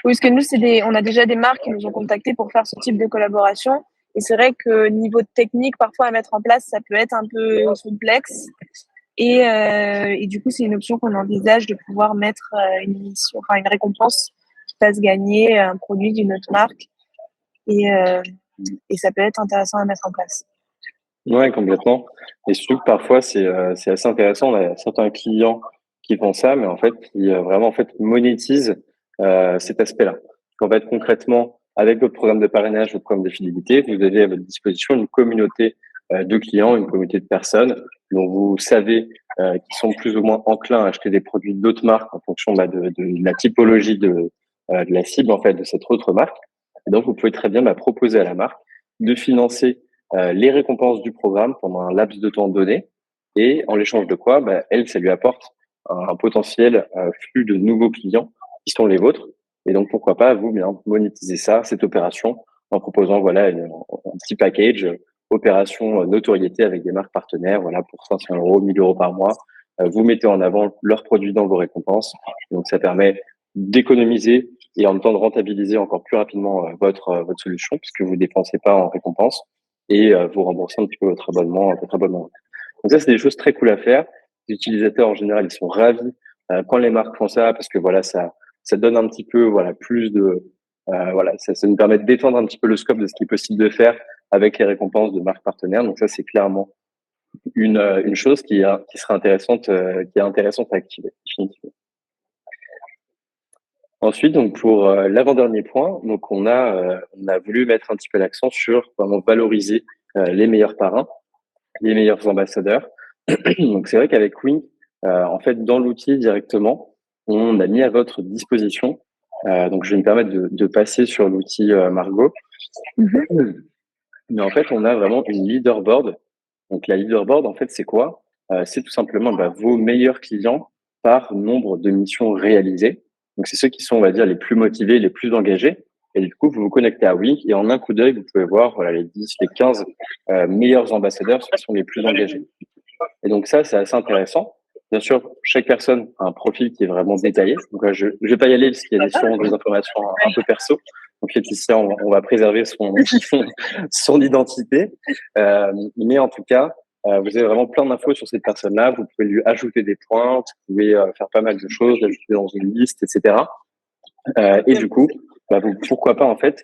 Oui, parce que nous, on a déjà des marques qui nous ont contactés pour faire ce type de collaboration. Et c'est vrai que niveau technique, parfois à mettre en place, ça peut être un peu complexe. Et du coup, c'est une option qu'on envisage de pouvoir mettre une récompense fasse gagner un produit d'une autre marque et ça peut être intéressant à mettre en place. Ouais, complètement. Et surtout que parfois, c'est assez intéressant. On a certains clients qui font ça, mais en fait, qui vraiment en fait monétisent cet aspect-là. En fait, concrètement, avec votre programme de parrainage, votre programme de fidélité, vous avez à votre disposition une communauté de clients, une communauté de personnes dont vous savez qui sont plus ou moins enclins à acheter des produits d'autres marques en fonction de la typologie de la cible en fait de cette autre marque. Et donc, vous pouvez très bien proposer à la marque de financer les récompenses du programme pendant un laps de temps donné et en l'échange de quoi, elle, ça lui apporte un potentiel flux de nouveaux clients qui sont les vôtres. Et donc, pourquoi pas, vous, bien, monétiser ça, cette opération, en proposant, voilà, un petit package, opération notoriété avec des marques partenaires, voilà, pour 500 euros, 1000 euros par mois. Vous mettez en avant leurs produits dans vos récompenses. Donc, ça permet d'économiser et en même temps de rentabiliser encore plus rapidement votre solution puisque vous dépensez pas en récompense et vous remboursez un petit peu votre abonnement. Donc ça, c'est des choses très cool à faire. Les utilisateurs, en général, ils sont ravis quand les marques font ça parce que voilà, ça donne un petit peu voilà plus de voilà, ça nous permet d'étendre un petit peu le scope de ce qui est possible de faire avec les récompenses de marques partenaires. Donc ça, c'est clairement une chose qui serait intéressante, qui est intéressante à activer définitivement. Ensuite, donc pour l'avant-dernier point, donc on a voulu mettre un petit peu l'accent sur vraiment valoriser les meilleurs parrains, les meilleurs ambassadeurs. Donc c'est vrai qu'avec Wink, en fait, dans l'outil directement, on a mis à votre disposition. Donc je vais me permettre de passer sur l'outil Margot. Mais en fait, on a vraiment une leaderboard. Donc la leaderboard, en fait, c'est quoi? C'est tout simplement vos meilleurs clients par nombre de missions réalisées. Donc c'est ceux qui sont, on va dire, les plus motivés, les plus engagés. Et du coup, vous vous connectez à Wink et en un coup d'œil, vous pouvez voir voilà, les 10, les 15 meilleurs ambassadeurs, ceux qui sont les plus engagés. Et donc ça, c'est assez intéressant. Bien sûr, chaque personne a un profil qui est vraiment détaillé. Donc je vais pas y aller parce qu'il y a sûrement des informations un peu perso. Donc Laetitia, on va préserver son identité. Mais en tout cas, vous avez vraiment plein d'infos sur cette personne-là. Vous pouvez lui ajouter des points, vous pouvez faire pas mal de choses, l'ajouter dans une liste, etc. Et du coup, vous, pourquoi pas en fait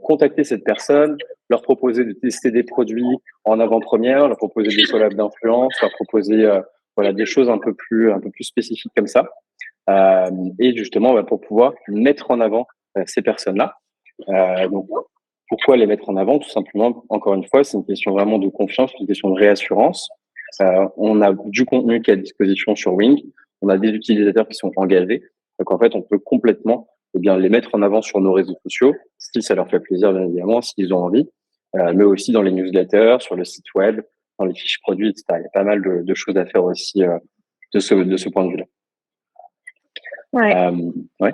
contacter cette personne, leur proposer de tester des produits en avant-première, leur proposer des collabs d'influence, leur proposer voilà des choses un peu plus spécifiques comme ça. Et justement pour pouvoir mettre en avant ces personnes-là. Donc pourquoi les mettre en avant? Tout simplement, encore une fois, c'est une question vraiment de confiance, une question de réassurance. On a du contenu qui est à disposition sur Wing, on a des utilisateurs qui sont engagés. Donc en fait, on peut complètement les mettre en avant sur nos réseaux sociaux, si ça leur fait plaisir, bien évidemment, s'ils ont envie, mais aussi dans les newsletters, sur le site web, dans les fiches produits, etc. Il y a pas mal de choses à faire aussi de ce point de vue-là. Ouais. Ouais.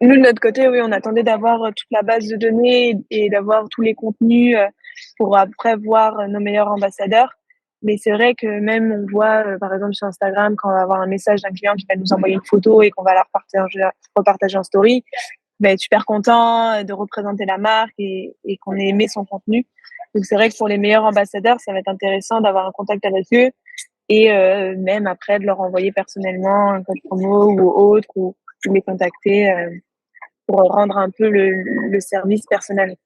Nous, de notre côté, oui, on attendait d'avoir toute la base de données et d'avoir tous les contenus pour après voir nos meilleurs ambassadeurs. Mais c'est vrai que même on voit, par exemple, sur Instagram, quand on va avoir un message d'un client qui va nous envoyer une photo et qu'on va la repartager en story, être super content de représenter la marque et qu'on ait aimé son contenu. Donc, c'est vrai que pour les meilleurs ambassadeurs, ça va être intéressant d'avoir un contact avec eux et même après de leur envoyer personnellement un code promo ou autre ou les contacter pour rendre un peu le service personnel.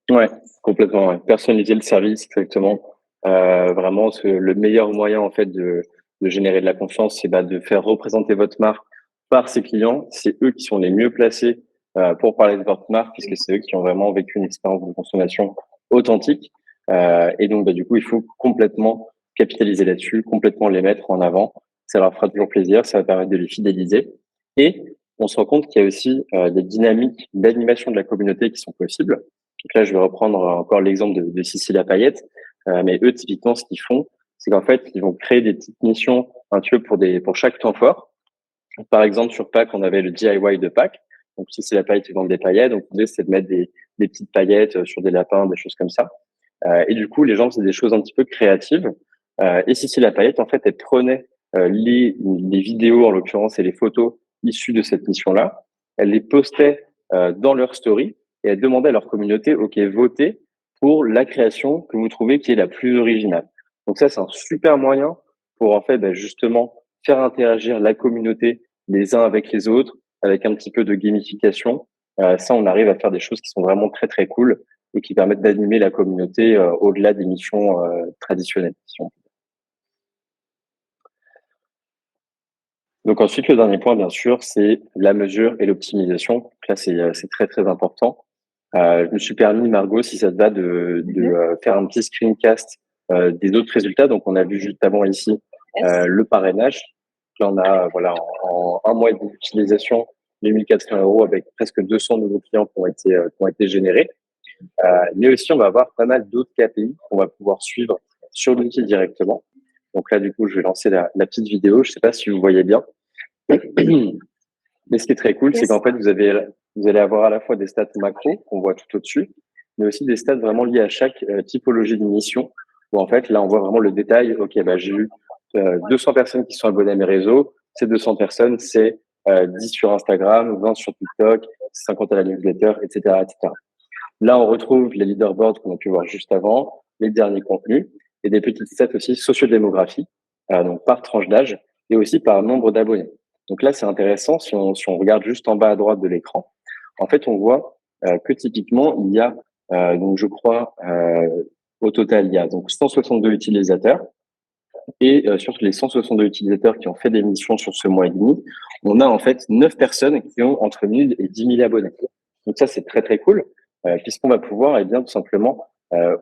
Ouais, complètement. Ouais. Personnaliser le service, exactement. Vraiment, le meilleur moyen en fait de générer de la confiance, c'est de faire représenter votre marque par ses clients. C'est eux qui sont les mieux placés pour parler de votre marque, puisque c'est eux qui ont vraiment vécu une expérience de consommation authentique. Et donc, du coup, il faut complètement capitaliser là-dessus, complètement les mettre en avant. Ça leur fera toujours plaisir, ça va permettre de les fidéliser. Et on se rend compte qu'il y a aussi des dynamiques d'animation de la communauté qui sont possibles. Donc là, je vais reprendre encore l'exemple de Cécilia Payette. Mais eux, typiquement, ce qu'ils font, c'est qu'en fait, ils vont créer des petites missions un petit peu pour chaque temps fort. Par exemple, sur Pâques, on avait le DIY de Pâques. Donc, Cécilia Payette vend des paillettes. Donc, l'idée, c'est de mettre des petites paillettes sur des lapins, des choses comme ça. Et du coup, les gens faisaient des choses un petit peu créatives. Et Cécilia Payette, en fait, elle prenait les vidéos, en l'occurrence, et les photos issues de cette mission-là. Elle les postait dans leur story et elle demandait à leur communauté, OK, votez pour la création que vous trouvez qui est la plus originale. Donc ça, c'est un super moyen pour en fait justement faire interagir la communauté les uns avec les autres, avec un petit peu de gamification, ça, on arrive à faire des choses qui sont vraiment très, très cool et qui permettent d'animer la communauté au-delà des missions traditionnelles. Donc ensuite, le dernier point, bien sûr, c'est la mesure et l'optimisation. Donc là, c'est très, très important. Je me suis permis, Margot, si ça te va, de faire un petit screencast des autres résultats. Donc, on a vu juste avant ici le parrainage. Là, on a, voilà, en un mois d'utilisation, 2400 euros avec presque 200 nouveaux clients qui ont été générés. Mais aussi, on va avoir pas mal d'autres KPI qu'on va pouvoir suivre sur l'outil directement. Donc là, du coup, je vais lancer la petite vidéo. Je sais pas si vous voyez bien. Mais ce qui est très cool, c'est qu'en fait, vous allez avoir à la fois des stats macro qu'on voit tout au-dessus, mais aussi des stats vraiment liés à chaque typologie de mission. Où en fait, là, on voit vraiment le détail. Ok, bah, j'ai eu 200 personnes qui sont abonnées à mes réseaux. Ces 200 personnes, c'est 10 sur Instagram, 20 sur TikTok, 50 à la newsletter, etc., etc. Là, on retrouve les leaderboards qu'on a pu voir juste avant, les derniers contenus et des petites stats aussi sociodémographie, donc par tranche d'âge et aussi par nombre d'abonnés. Donc là, c'est intéressant si on regarde juste en bas à droite de l'écran. En fait, on voit que typiquement, il y a donc je crois au total, il y a donc 162 utilisateurs et sur les 162 utilisateurs qui ont fait des missions sur ce mois et demi, on a en fait 9 personnes qui ont entre 1000 et 10 000 abonnés. Donc ça, c'est très, très cool, puisqu'on va pouvoir, eh bien, tout simplement,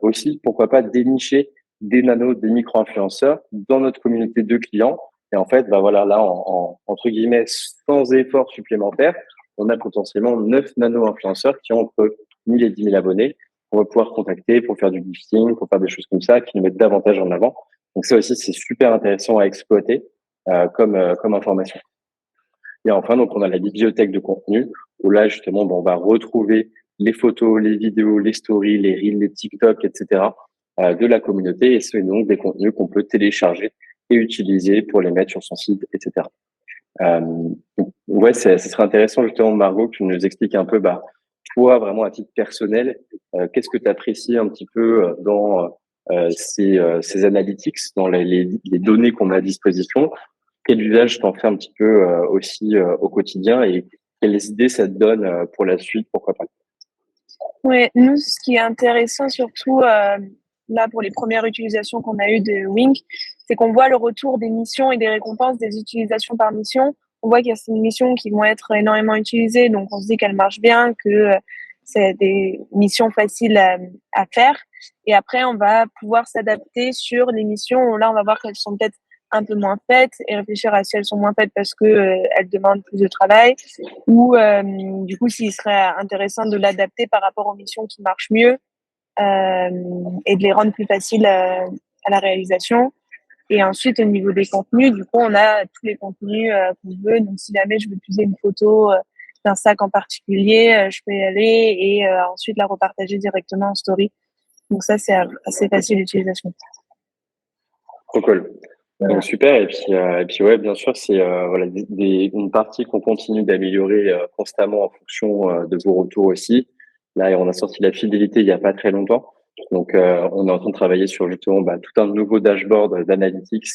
aussi, pourquoi pas, dénicher des nanos, des micro-influenceurs dans notre communauté de clients. Et en fait, bah voilà, là, entre guillemets, sans effort supplémentaire, on a potentiellement 9 nano-influenceurs qui ont entre 1000 et 10 000 abonnés. On va pouvoir contacter pour faire du gifting, pour faire des choses comme ça, qui nous mettent davantage en avant. Donc ça aussi, c'est super intéressant à exploiter comme information. Et enfin, donc on a la bibliothèque de contenu où là justement, on va retrouver les photos, les vidéos, les stories, les reels, les TikTok, etc. De la communauté et c'est donc des contenus qu'on peut télécharger et utiliser pour les mettre sur son site, etc. Ouais, ce serait intéressant justement, Margot, que tu nous expliques un peu, bah, toi vraiment à titre personnel, qu'est-ce que tu apprécies un petit peu dans ces analytics, dans les données qu'on a à disposition, quel usage t'en fais un petit peu aussi au quotidien et quelles idées ça te donne pour la suite, pourquoi pas. Ouais, nous, ce qui est intéressant surtout là pour les premières utilisations qu'on a eues de Wink, c'est qu'on voit le retour des missions et des récompenses des utilisations par mission. On voit qu'il y a ces missions qui vont être énormément utilisées, donc on se dit qu'elles marchent bien, que c'est des missions faciles à faire. Et après, on va pouvoir s'adapter sur les missions où là, on va voir qu'elles sont peut-être un peu moins faites et réfléchir à si elles sont moins faites parce que elles demandent plus de travail ou du coup s'il serait intéressant de l'adapter par rapport aux missions qui marchent mieux et de les rendre plus faciles à la réalisation. Et ensuite au niveau des contenus, du coup on a tous les contenus qu'on veut. Donc si jamais je veux utiliser une photo d'un sac en particulier, je peux y aller et ensuite la repartager directement en story. Donc ça c'est assez facile d'utilisation. Trop cool. Donc super et puis ouais, bien sûr c'est voilà une partie qu'on continue d'améliorer constamment en fonction de vos retours aussi. Là on a sorti la fidélité il y a pas très longtemps, donc on est en train de travailler sur justement tout un nouveau dashboard d'analytics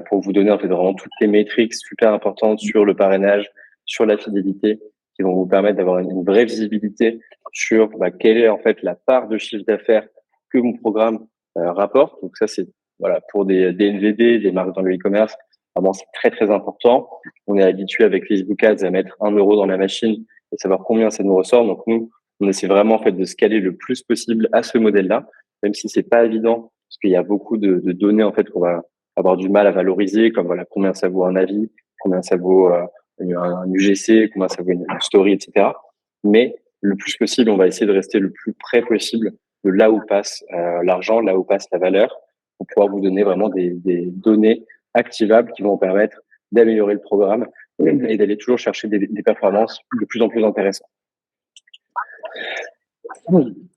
pour vous donner en fait vraiment toutes les métriques super importantes sur le parrainage, sur la fidélité, qui vont vous permettre d'avoir une vraie visibilité sur quelle est en fait la part de chiffre d'affaires que mon programme rapporte. Donc ça c'est voilà, pour des NVD, des marques dans le e-commerce, vraiment, c'est très, très important. On est habitué avec Facebook Ads à mettre 1 euro dans la machine et savoir combien ça nous ressort. Donc, nous, on essaie vraiment, en fait, de scaler le plus possible à ce modèle-là, même si c'est pas évident, parce qu'il y a beaucoup de données, en fait, qu'on va avoir du mal à valoriser, comme voilà, combien ça vaut un avis, combien ça vaut un UGC, combien ça vaut une story, etc. Mais le plus possible, on va essayer de rester le plus près possible de là où passe l'argent, là où passe la valeur, pour pouvoir vous donner vraiment des données activables qui vont permettre d'améliorer le programme et d'aller toujours chercher des performances de plus en plus intéressantes.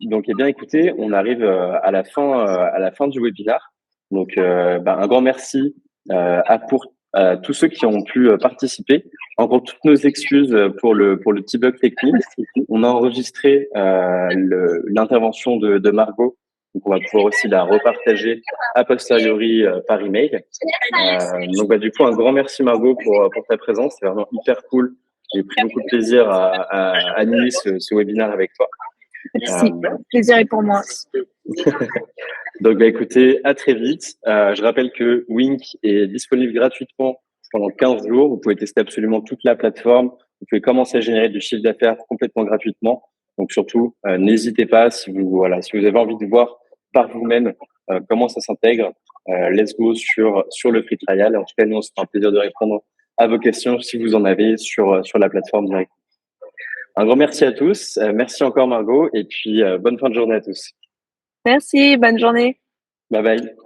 Donc, eh bien, écoutez, on arrive à la fin du webinaire. Donc, un grand merci pour tous ceux qui ont pu participer. Encore toutes nos excuses pour le petit bug technique. On a enregistré l'intervention de Margot. Donc, on va pouvoir aussi la repartager a posteriori par email. Donc, du coup, un grand merci Margot pour ta présence. C'est vraiment hyper cool J'ai pris beaucoup de plaisir à animer ce webinaire avec toi. Merci. Plaisir est pour moi. Donc, écoutez, à très vite. Je rappelle que Wink est disponible gratuitement pendant 15 jours. Vous pouvez tester absolument toute la plateforme. Vous pouvez commencer à générer du chiffre d'affaires complètement gratuitement. Donc, surtout, n'hésitez pas si vous avez envie de voir par vous-même comment ça s'intègre. Let's go sur le free trial. En tout cas, nous, on se fera un plaisir de répondre à vos questions si vous en avez sur la plateforme directe. Un grand merci à tous. Merci encore, Margot. Et puis, bonne fin de journée à tous. Merci, bonne journée. Bye bye.